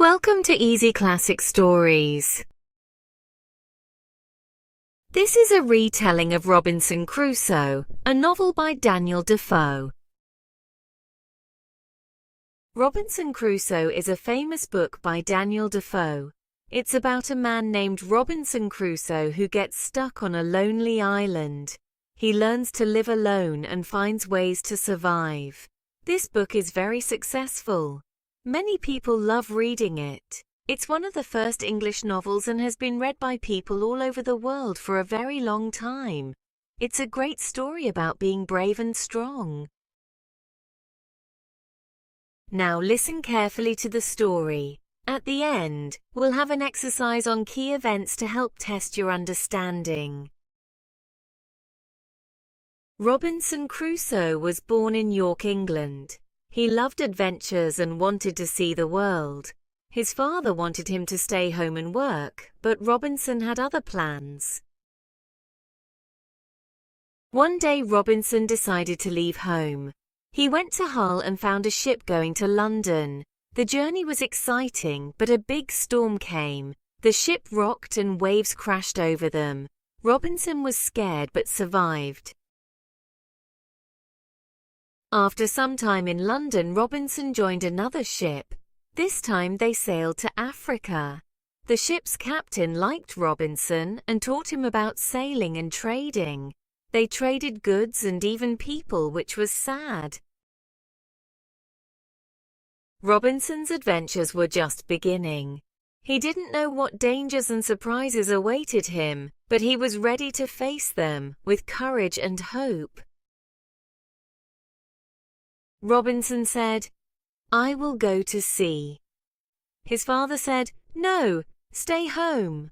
Welcome to Easy Classic Stories. This is a retelling of Robinson Crusoe, a novel by Daniel Defoe. Robinson Crusoe is a famous book by Daniel Defoe. It's about a man named Robinson Crusoe who gets stuck on a lonely island. He learns to live alone and finds ways to survive. This book is very successful. Many people love reading it. It's one of the first English novels and has been read by people all over the world for a very long time. It's a great story about being brave and strong. Now listen carefully to the story. At the end, we'll have an exercise on key events to help test your understanding. Robinson Crusoe was born in York, England. He loved adventures and wanted to see the world. His father wanted him to stay home and work, but Robinson had other plans. One day Robinson decided to leave home. He went to Hull and found a ship going to London. The journey was exciting, but a big storm came. The ship rocked and waves crashed over them. Robinson was scared but survived. After some time in London, Robinson joined another ship. This time they sailed to Africa. The ship's captain liked Robinson and taught him about sailing and trading. They traded goods and even people, which was sad. Robinson's adventures were just beginning. He didn't know what dangers and surprises awaited him, but he was ready to face them with courage and hope. Robinson said, "I will go to sea." His father said, "No, stay home."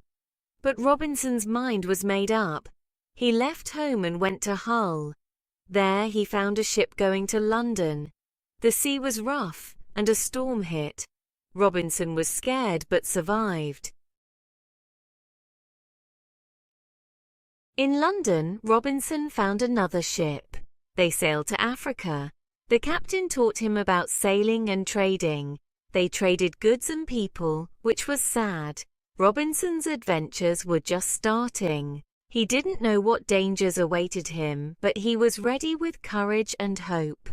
But Robinson's mind was made up. He left home and went to Hull. There he found a ship going to London. The sea was rough and a storm hit. Robinson was scared but survived. In London, Robinson found another ship. They sailed to Africa. The captain taught him about sailing and trading. They traded goods and people, which was sad. Robinson's adventures were just starting. He didn't know what dangers awaited him, but he was ready with courage and hope.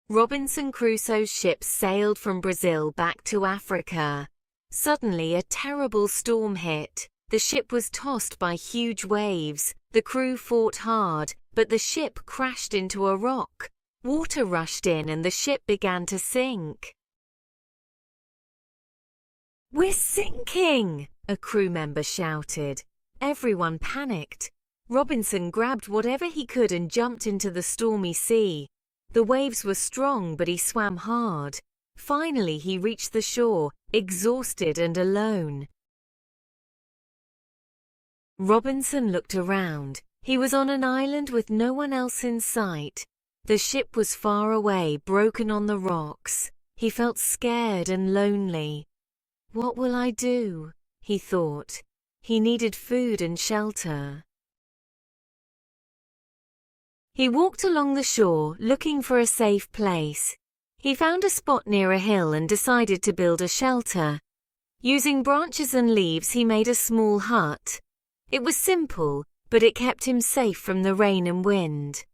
Robinson Crusoe's ship sailed from Brazil back to Africa. Suddenly, a terrible storm hit. The ship was tossed by huge waves. The crew fought hard, but the ship crashed into a rock. Water rushed in and the ship began to sink. "We're sinking!" a crew member shouted. Everyone panicked. Robinson grabbed whatever he could and jumped into the stormy sea. The waves were strong, but he swam hard. Finally, he reached the shore, exhausted and alone. Robinson looked around. He was on an island with no one else in sight. The ship was far away, broken on the rocks. He felt scared and lonely. "What will I do?" he thought. He needed food and shelter. He walked along the shore, looking for a safe place. He found a spot near a hill and decided to build a shelter. Using branches and leaves, he made a small hut. It was simple, but it kept him safe from the rain and wind.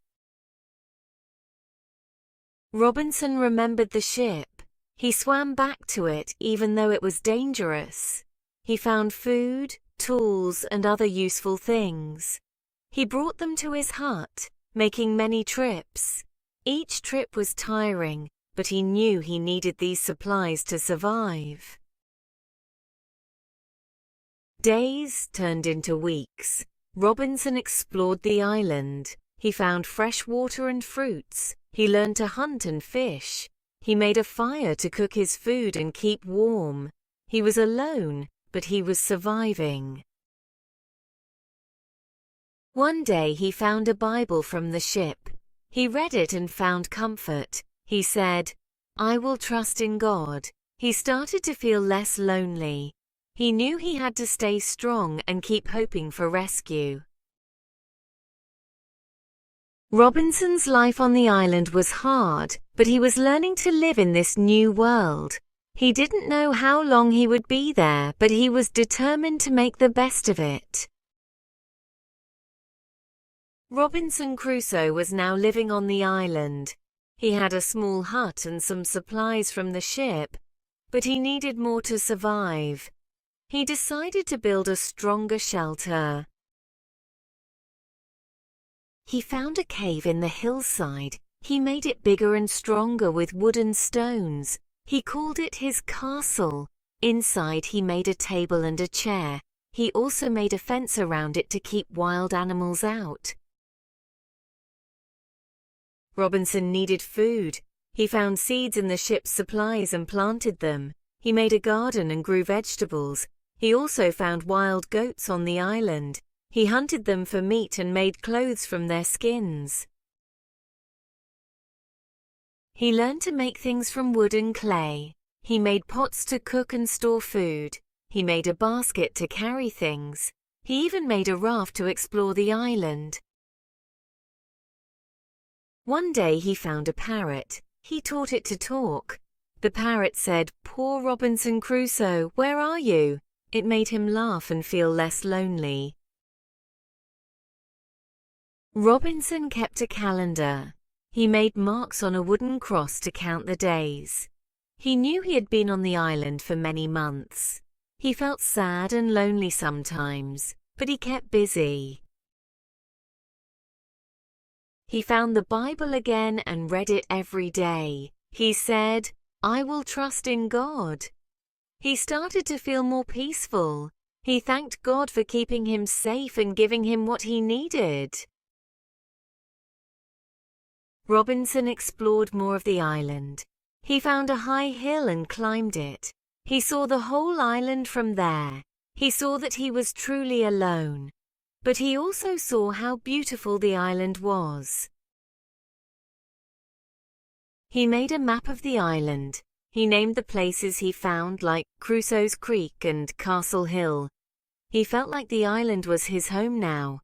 Robinson remembered the ship. He swam back to it, even though it was dangerous. He found food, tools, and other useful things. He brought them to his hut, making many trips. Each trip was tiring, but he knew he needed these supplies to survive. Days turned into weeks. Robinson explored the island. He found fresh water and fruits. He learned to hunt and fish. He made a fire to cook his food and keep warm. He was alone, but he was surviving. One day he found a Bible from the ship. He read it and found comfort. He said, "I will trust in God." He started to feel less lonely. He knew he had to stay strong and keep hoping for rescue. Robinson's life on the island was hard, but he was learning to live in this new world. He didn't know how long he would be there, but he was determined to make the best of it. Robinson Crusoe was now living on the island. He had a small hut and some supplies from the ship, but he needed more to survive. He decided to build a stronger shelter. He found a cave in the hillside. He made it bigger and stronger with wood and stones. He called it his castle. Inside he made a table and a chair. He also made a fence around it to keep wild animals out. Robinson needed food. He found seeds in the ship's supplies and planted them. He made a garden and grew vegetables. He also found wild goats on the island. He hunted them for meat and made clothes from their skins. He learned to make things from wood and clay. He made pots to cook and store food. He made a basket to carry things. He even made a raft to explore the island. One day he found a parrot. He taught it to talk. The parrot said, "Poor Robinson Crusoe, where are you?" It made him laugh and feel less lonely. Robinson kept a calendar. He made marks on a wooden cross to count the days. He knew he had been on the island for many months. He felt sad and lonely sometimes, but he kept busy. He found the Bible again and read it every day. He said, "I will trust in God." He started to feel more peaceful. He thanked God for keeping him safe and giving him what he needed. Robinson explored more of the island. He found a high hill and climbed it. He saw the whole island from there. He saw that he was truly alone. But he also saw how beautiful the island was. He made a map of the island. He named the places he found, like Crusoe's Creek and Castle Hill. He felt like the island was his home now.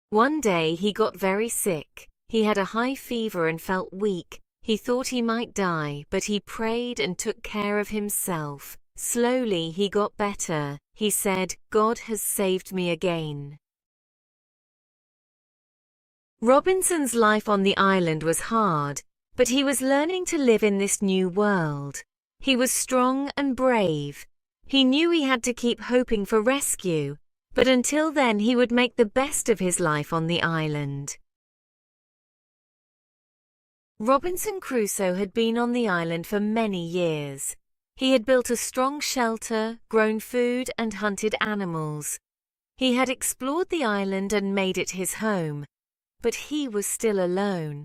One day he got very sick. He had a high fever and felt weak. He thought he might die, but he prayed and took care of himself. Slowly he got better. He said, "God has saved me again." Robinson's life on the island was hard, but he was learning to live in this new world. He was strong and brave. He knew he had to keep hoping for rescue, but until then he would make the best of his life on the island. Robinson Crusoe had been on the island for many years. He had built a strong shelter, grown food, and hunted animals. He had explored the island and made it his home, but he was still alone.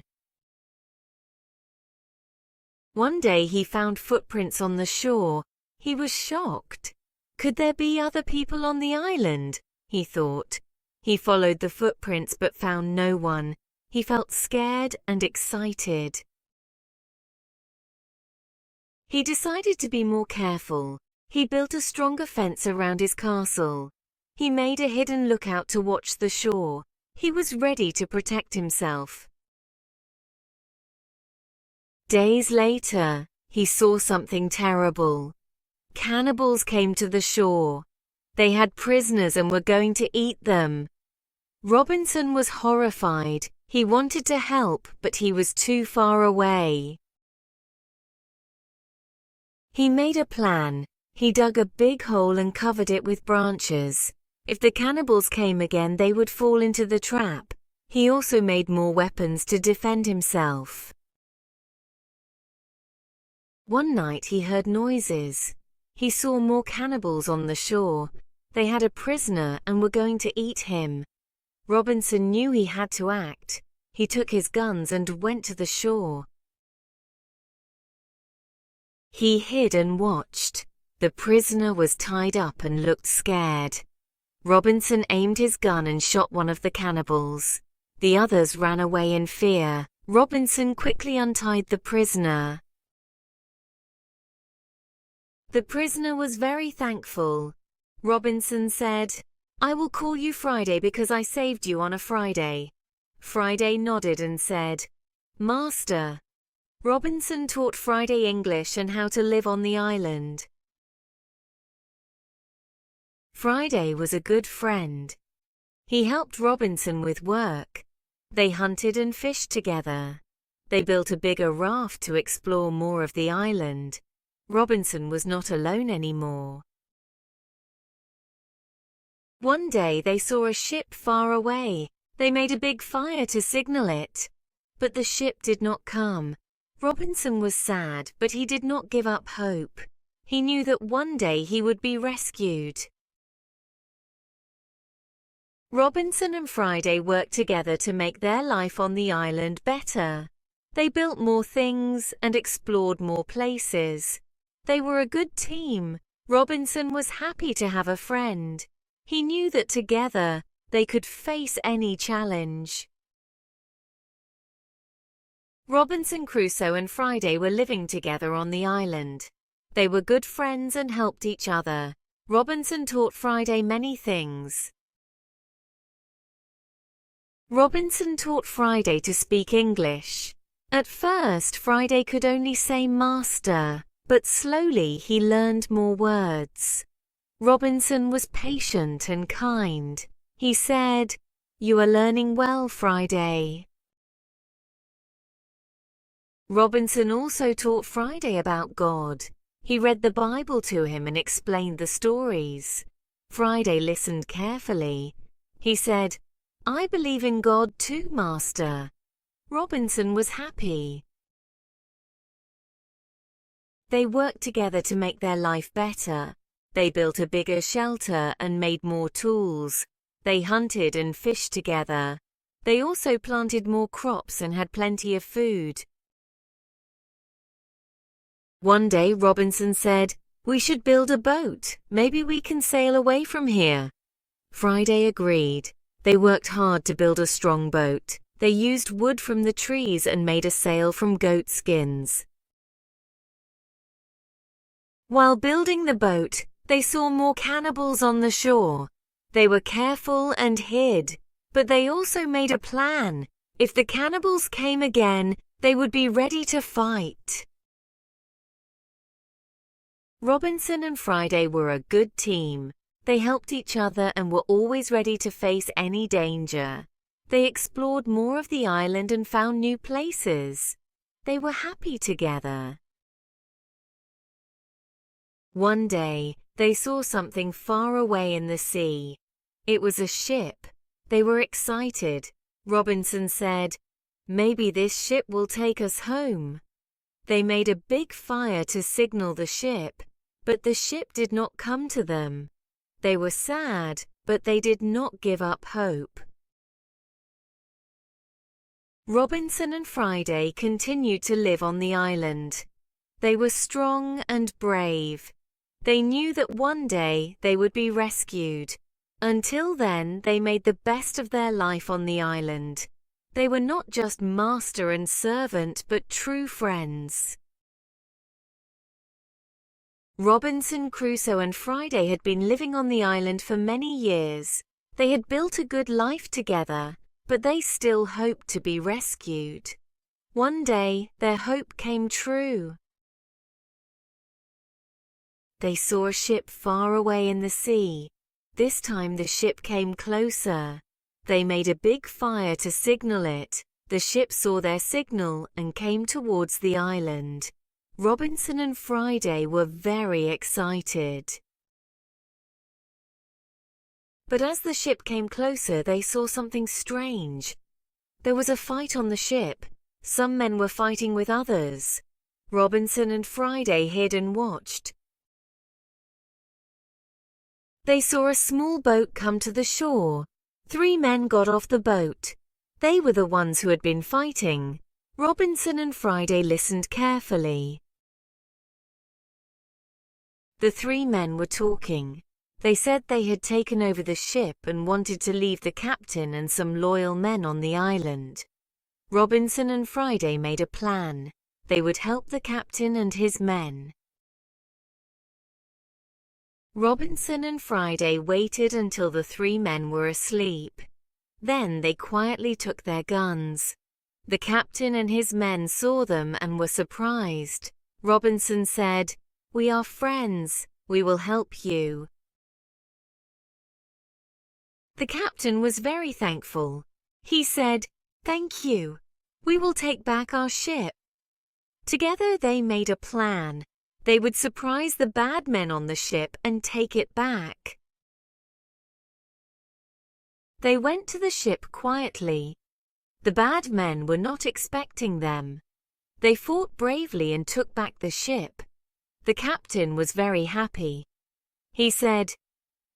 One day he found footprints on the shore. He was shocked. Could there be other people on the island? He thought. He followed the footprints but found no one. He felt scared and excited. He decided to be more careful. He built a stronger fence around his castle. He made a hidden lookout to watch the shore. He was ready to protect himself. Days later, he saw something terrible. Cannibals came to the shore. They had prisoners and were going to eat them. Robinson was horrified. He wanted to help, but he was too far away. He made a plan. He dug a big hole and covered it with branches. If the cannibals came again, they would fall into the trap. He also made more weapons to defend himself. One night he heard noises. He saw more cannibals on the shore. They had a prisoner and were going to eat him. Robinson knew he had to act. He took his guns and went to the shore. He hid and watched. The prisoner was tied up and looked scared. Robinson aimed his gun and shot one of the cannibals. The others ran away in fear. Robinson quickly untied the prisoner. The prisoner was very thankful. Robinson said, "I will call you Friday because I saved you on a Friday." Friday nodded and said, Master. Robinson taught Friday English and how to live on the island. Friday was a good friend. He helped Robinson with work. They hunted and fished together. They built a bigger raft to explore more of the island. Robinson was not alone anymore. One day they saw a ship far away. They made a big fire to signal it. But the ship did not come. Robinson was sad, but he did not give up hope. He knew that one day he would be rescued. Robinson and Friday worked together to make their life on the island better. They built more things and explored more places. They were a good team. Robinson was happy to have a friend. He knew that together they could face any challenge. Robinson Crusoe and Friday were living together on the island. They were good friends and helped each other. Robinson taught Friday many things. Robinson taught Friday to speak English. At first, Friday could only say master, but slowly he learned more words. Robinson was patient and kind. He said, "You are learning well, Friday." Robinson also taught Friday about God. He read the Bible to him and explained the stories. Friday listened carefully. He said, "I believe in God too, Master." Robinson was happy. They worked together to make their life better. They built a bigger shelter and made more tools. They hunted and fished together. They also planted more crops and had plenty of food. One day Robinson said, "We should build a boat. Maybe we can sail away from here." Friday agreed. They worked hard to build a strong boat. They used wood from the trees and made a sail from goat skins. While building the boat, they saw more cannibals on the shore. They were careful and hid, but they also made a plan. If the cannibals came again, they would be ready to fight. Robinson and Friday were a good team. They helped each other and were always ready to face any danger. They explored more of the island and found new places. They were happy together. One day, they saw something far away in the sea. It was a ship. They were excited. Robinson said, "Maybe this ship will take us home." They made a big fire to signal the ship, but the ship did not come to them. They were sad, but they did not give up hope. Robinson and Friday continued to live on the island. They were strong and brave. They knew that one day they would be rescued. Until then, they made the best of their life on the island. They were not just master and servant, but true friends. Robinson Crusoe and Friday had been living on the island for many years. They had built a good life together, but they still hoped to be rescued. One day, their hope came true. They saw a ship far away in the sea. This time the ship came closer. They made a big fire to signal it. The ship saw their signal and came towards the island. Robinson and Friday were very excited. But as the ship came closer, they saw something strange. There was a fight on the ship. Some men were fighting with others. Robinson and Friday hid and watched. They saw a small boat come to the shore. 3 men got off the boat. They were the ones who had been fighting. Robinson and Friday listened carefully. The 3 men were talking. They said they had taken over the ship and wanted to leave the captain and some loyal men on the island. Robinson and Friday made a plan. They would help the captain and his men. Robinson and Friday waited until the 3 men were asleep. Then they quietly took their guns. The captain and his men saw them and were surprised. Robinson said, "We are friends. We will help you." The captain was very thankful. He said, "Thank you. We will take back our ship." Together they made a plan. They would surprise the bad men on the ship and take it back. They went to the ship quietly. The bad men were not expecting them. They fought bravely and took back the ship. The captain was very happy. He said,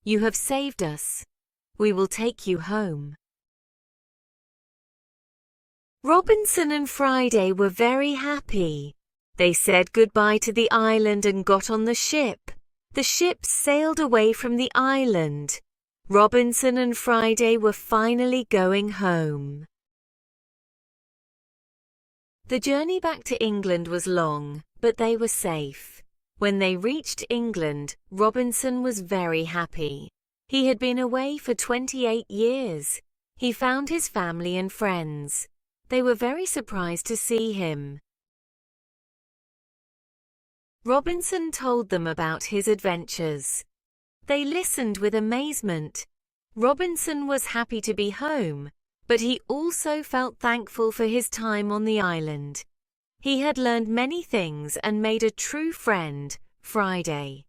"You have saved us. We will take you home." Robinson and Friday were very happy. They said goodbye to the island and got on the ship. The ship sailed away from the island. Robinson and Friday were finally going home. The journey back to England was long, but they were safe. When they reached England, Robinson was very happy. He had been away for 28 years. He found his family and friends. They were very surprised to see him. Robinson told them about his adventures. They listened with amazement. Robinson was happy to be home, but he also felt thankful for his time on the island. He had learned many things and made a true friend, Friday.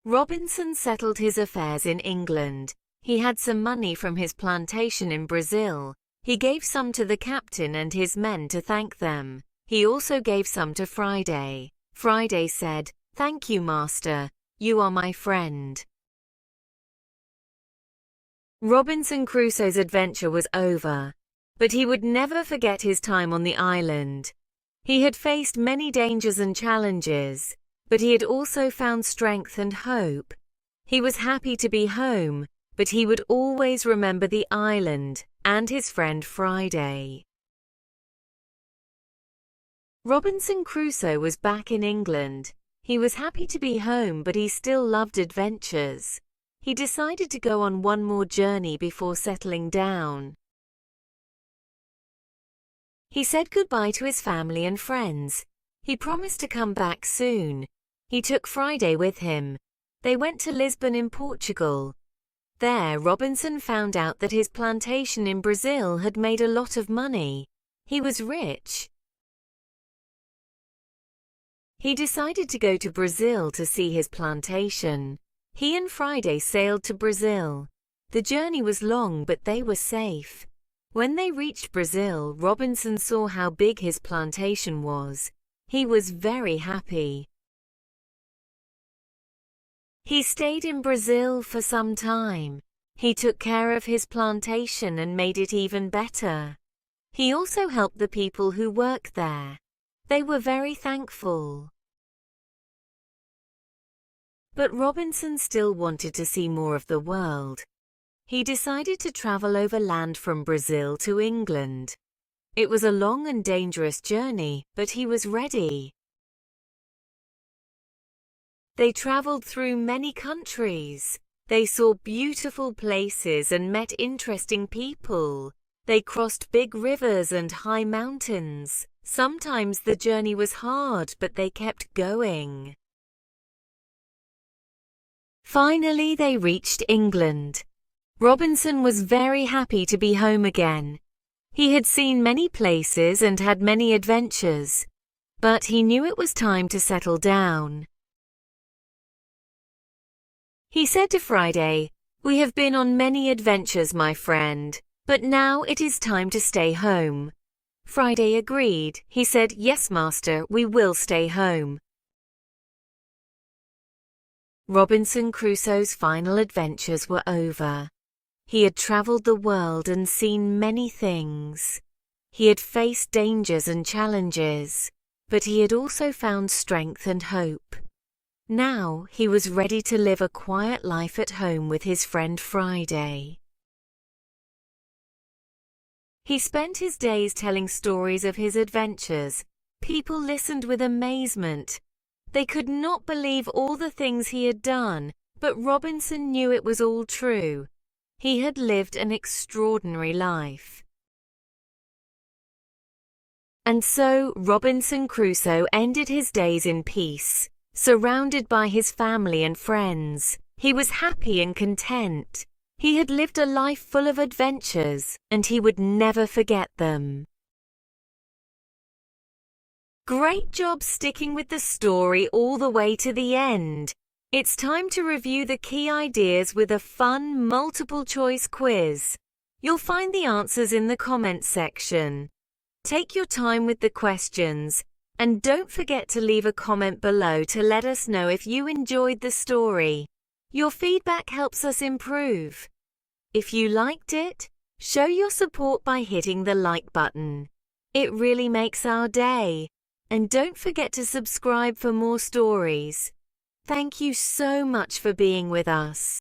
Robinson settled his affairs in England. He had some money from his plantation in Brazil. He gave some to the captain and his men to thank them. He also gave some to Friday. Friday said, "Thank you, master. You are my friend." Robinson Crusoe's adventure was over, but he would never forget his time on the island. He had faced many dangers and challenges, but he had also found strength and hope. He was happy to be home, but he would always remember the island and his friend Friday. Robinson Crusoe was back in England. He was happy to be home, but he still loved adventures. He decided to go on one more journey before settling down. He said goodbye to his family and friends. He promised to come back soon. He took Friday with him. They went to Lisbon in Portugal. There, Robinson found out that his plantation in Brazil had made a lot of money. He was rich. He decided to go to Brazil to see his plantation. He and Friday sailed to Brazil. The journey was long, but they were safe. When they reached Brazil, Robinson saw how big his plantation was. He was very happy. He stayed in Brazil for some time. He took care of his plantation and made it even better. He also helped the people who worked there. They were very thankful. But Robinson still wanted to see more of the world. He decided to travel overland from Brazil to England. It was a long and dangerous journey, but he was ready. They traveled through many countries. They saw beautiful places and met interesting people. They crossed big rivers and high mountains. Sometimes the journey was hard, but they kept going. Finally, they reached England. Robinson was very happy to be home again. He had seen many places and had many adventures, but he knew it was time to settle down. He said to Friday, "We have been on many adventures, my friend, but now it is time to stay home." Friday agreed. He said, "Yes, master, we will stay home." Robinson Crusoe's final adventures were over. He had traveled the world and seen many things. He had faced dangers and challenges, but he had also found strength and hope. Now he was ready to live a quiet life at home with his friend Friday. He spent his days telling stories of his adventures. People listened with amazement. They could not believe all the things he had done, but Robinson knew it was all true. He had lived an extraordinary life. And so Robinson Crusoe ended his days in peace, surrounded by his family and friends. He was happy and content. He had lived a life full of adventures, and he would never forget them. Great job sticking with the story all the way to the end. It's time to review the key ideas with a fun multiple-choice quiz. You'll find the answers in the comments section. Take your time with the questions, and don't forget to leave a comment below to let us know if you enjoyed the story. Your feedback helps us improve. If you liked it, show your support by hitting the like button. It really makes our day. And don't forget to subscribe for more stories. Thank you so much for being with us.